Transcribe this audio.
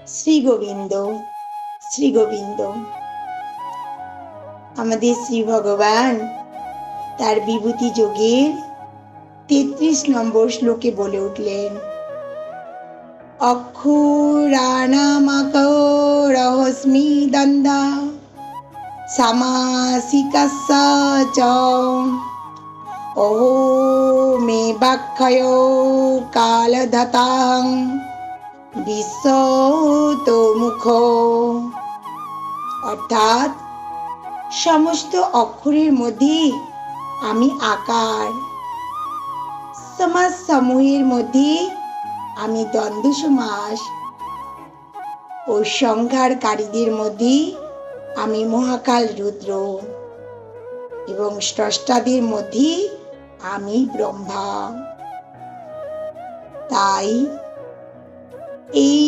শ্রী গোবিন্দ, শ্রী গোবিন্দ। আমাদের শ্রী ভগবান তার বিভূতি যোগের ৩৩ নম্বর শ্লোকে বলে উঠলেন, অক্ষরানামাকরহস্মি দন্দা সামাসিকাস্য চ অহো মে বাক্ষয় কালধাতাং বিশ্বতোমুখ। অর্থাৎ সমস্ত অক্ষরের মধ্যে আমি আকার, সমাস সমূহের মধ্যে আমি দ্বন্দ্ব সমাস ও সংহারকারীদের মধ্যে আমি মহাকাল রুদ্র এবং স্রষ্টাদের মধ্যে আমি ব্রহ্মা। তাই এই